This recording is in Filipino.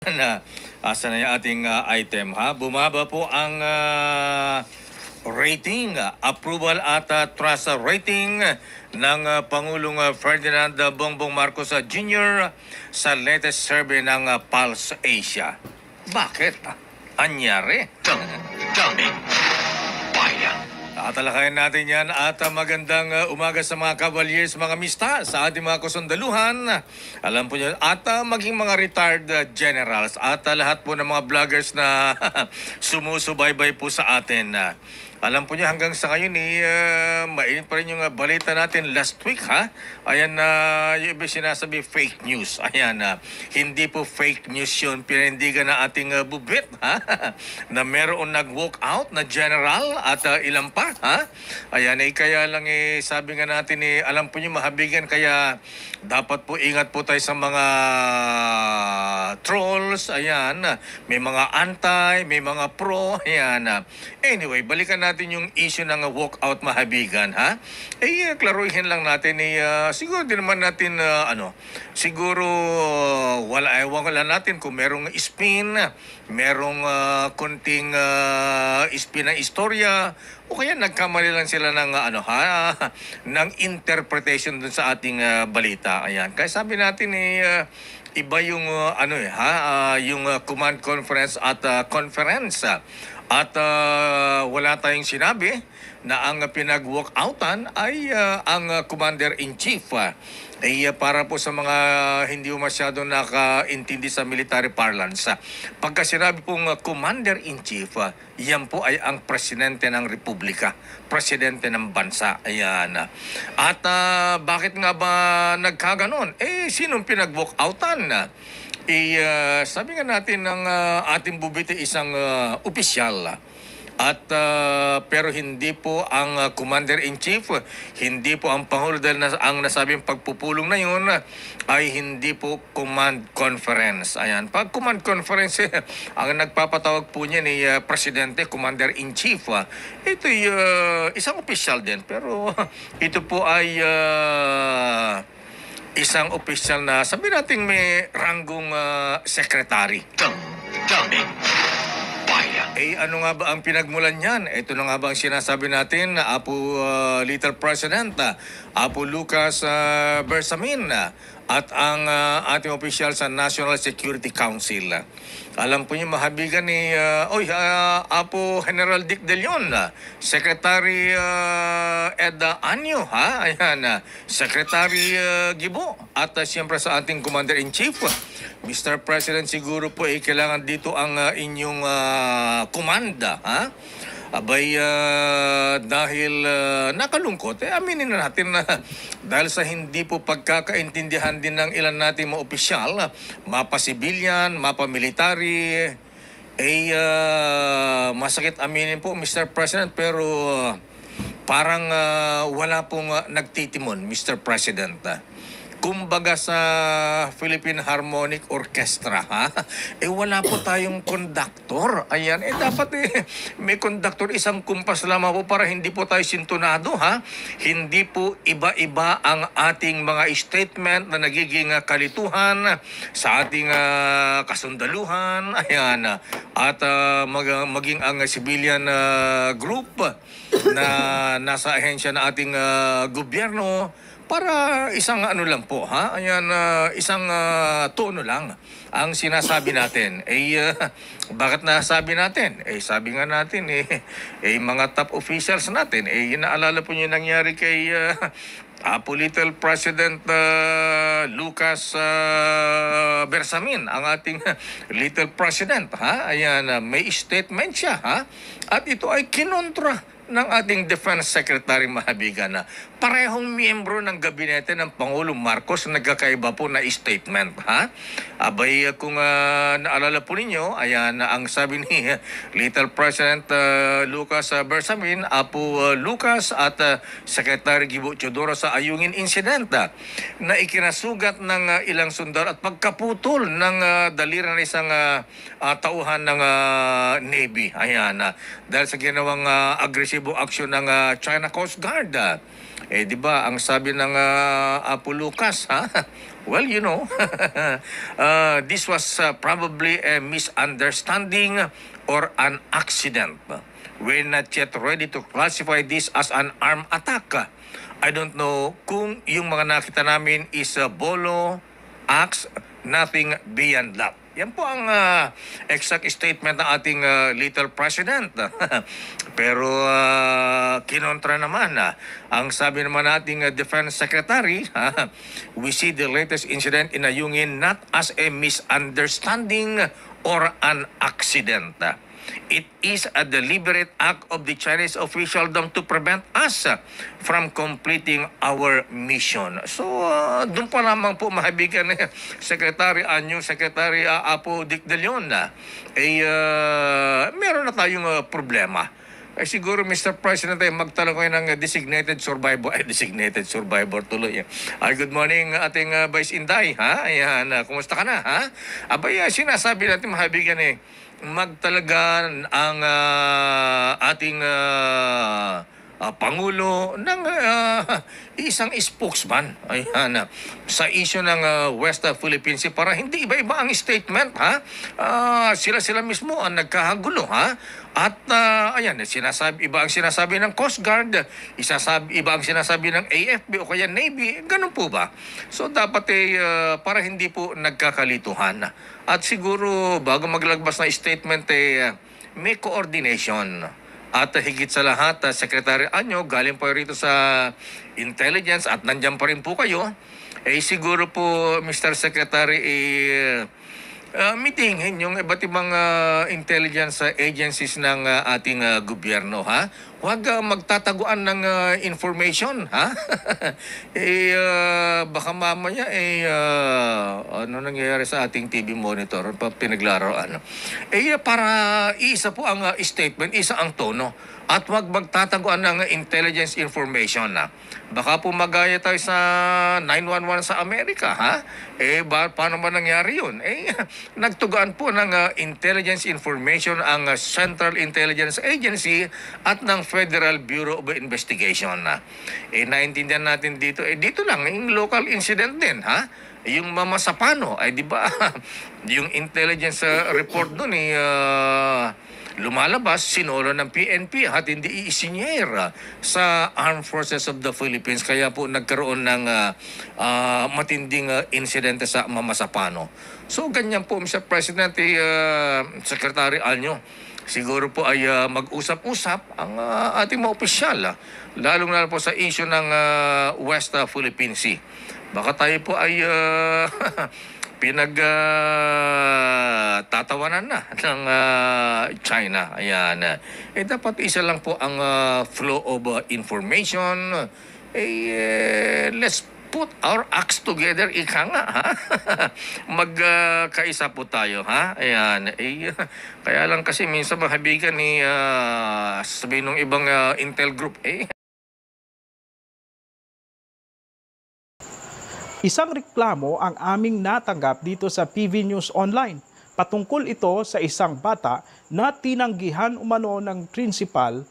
Na asa na yung ating item ha. Bumaba po ang rating, approval at trust rating ng Pangulong Ferdinand Bongbong Marcos Jr. sa latest survey ng Pulse Asia. Bakit? Anyari? Daming bayan. Tatalakayin natin yan at magandang umaga sa mga cavaliers, mga mista, sa ating mga kasundaluhan. Alam po nyo, at maging mga retired generals at lahat po ng mga vloggers na sumusubaybay po sa atin. Alam po niyo hanggang sa ngayon mainit pa rin yung balita natin last week ha. Ayan yung iba sinasabi fake news. Ayan hindi po fake news yun. Pinindigan na ating bubit ha. Na meron nag-walk out na general at ilan pa ha. Ayan kaya lang sabi nga natin alam po niyo mahabigan kaya dapat po ingat po tayo sa mga trolls. Ayan may mga anti, may mga pro. Ayan anyway, balikan natin yung issue ng walkout mahabigan ha. Klaruhin lang natin siguro din naman natin siguro wala natin kung merong spin, merong konting spin ng istorya o kaya nagkamali lang sila ng ng interpretation dun sa ating balita. Ayan. Kaya sabi natin iba yung yung command conference at conference. At wala tayong sinabi na ang pinag-walkoutan ay ang Commander-in-Chief. Para po sa mga hindi masyadong nakaintindi sa military parlance. Pagka sinabi pong Commander-in-Chief, yan po ay ang Presidente ng Republika, Presidente ng Bansa. Ayan. At bakit nga ba nagkaganon? Sinong pinag-walkoutan? Sabi nga natin ng ating bubiti isang opisyal at pero hindi po ang Commander-in-Chief, hindi po ang Pangulo dahil ang nasabing pagpupulong na yun ay hindi po command conference. Ayan. Pag command conference, ang nagpapatawag po niya ni Presidente, Commander-in-Chief. Ito isang opisyal din pero ito po ay isang opisyal na sabi natin may ranggong secretary. Daming bayan. Ano nga ba ang pinagmulan niyan? Ito na nga ba ang sinasabi natin na Apo Little President, Apo Lucas Bersamin at ang ating opisyal sa National Security Council. Alam po niyo mahabigan ni Apo General Dick De Leon, Secretary Ed Anyo, ha? Ayan, Secretary Gibo at siyempre sa ating Commander-in-Chief. Mr. President, siguro po kailangan dito ang inyong komanda, ha? Abay, dahil nakalungkot, aminin na natin na dahil sa hindi po pagkakaintindihan din ng ilan natin mga opisyal, mapa-civilian, mapa-military, masakit aminin po, Mr. President, pero parang wala pong nagtitimon, Mr. President. Kumbaga sa Philippine Harmonic Orchestra, ha? Wala po tayong conductor. Ayan, dapat may conductor, isang kumpas lamang po para hindi po tayo sintonado, ha? Hindi po iba-iba ang ating mga statement na nagiging kalituhan sa ating kasundaluhan. Ayan, at maging ang civilian group na nasa ahensya ng ating gobyerno, para isang lang po, ha? Ayan, isang tono lang ang sinasabi natin. Bakit nasabi natin? Sabi nga natin, mga top officials natin, naalala po niyo nangyari kay Apo Little President Lucas Bersamin, ang ating Little President, ha? Ayan, may statement siya, ha? At ito ay kinontra ng ating Defense Secretary mahabigan na parehong miyembro ng gabinete ng Pangulong Marcos nagkakaiba po na statement, ha? Abay, kung naalala po ninyo, ayan ang sabi ni Little President Lucas Bersamin, Apo Lucas at Secretary Gibo Teodoro sa Ayungin Incident na ikinasugat ng ilang sundalo at pagkaputol ng daliri ng isang tauhan ng Navy. Ayan, dahil sa ginawang agresibong aksyon ng China Coast Guard. Di ba, ang sabi ng Apo Lucas, ha? Well, this was probably a misunderstanding or an accident. We're not yet ready to classify this as an armed attack. I don't know kung yung mga nakita namin is bolo, axe, nothing beyond that. Yan po ang exact statement ng ating little president. Pero kinontra naman, ang sabi naman nating defense secretary, we see the latest incident in Ayungin not as a misunderstanding or an accident. It is a deliberate act of the Chinese officialdom to prevent us from completing our mission. So, doon pa lamang po mahabigan ni Secretary Anyo, Secretary Apo Dick De Leon meron na tayong problema. Siguro, Mr. President, magtanong kayo ng designated survivor tuloy. Good morning, ating Vice Inday. Ayan, kumusta ka na? Abay, sinasabi natin mahabigan magtalaga ang ating Pangulo ng isang spokesman sa issue ng West Philippine Sea para hindi iba-iba ang statement. Sila mismo ang nagkahagulo. At ayan, iba ang sinasabi ng Coast Guard, iba ang sinasabi ng AFP o kaya Navy. Ganun po ba? So dapat para hindi po nagkakalituhan. At siguro bago maglagpas na statement may coordination. At higit sa lahat, Secretary Anyo, galing po rito sa intelligence at nandyan pa rin po kayo. Siguro po, Mr. Secretary, meetingin yung iba't ibang intelligence agencies ng ating gobyerno. Huwag magtataguan ng information. Baka mamaya ano nangyayari sa ating TV monitor pinaglaruan. Para isa po ang statement, isa ang tono. At huwag magtataguan ng intelligence information. Baka po magaya tayo sa 911 sa Amerika. Paano ba nangyari yun? Nagtugaan po ng intelligence information ang Central Intelligence Agency at ng Federal Bureau of Investigation. Naintindihan natin dito. Dito lang, yung local incident din. Yung Mamasapano, di ba? Yung intelligence report doon lumalabas, sinolo ng PNP at hindi isinyer sa Armed Forces of the Philippines. Kaya po nagkaroon ng matinding insidente sa Mamasapano. So ganyan po, Mr. President, Secretary Anyo, siguro po ay mag-usap-usap ang ating mga opisyal, lalong-lalo po sa issue ng West Philippine Sea. Baka tayo po ay tatawanan na ng China. Ayan. Dapat isa lang po ang flow of information. Let's put our acts together, ika nga, magkaisa po tayo, Ayan. Kaya lang kasi minsan mahabigan sabihin ng ibang intel group, Isang reklamo ang aming natanggap dito sa PV News Online. Patungkol ito sa isang bata na tinanggihan umano ng principal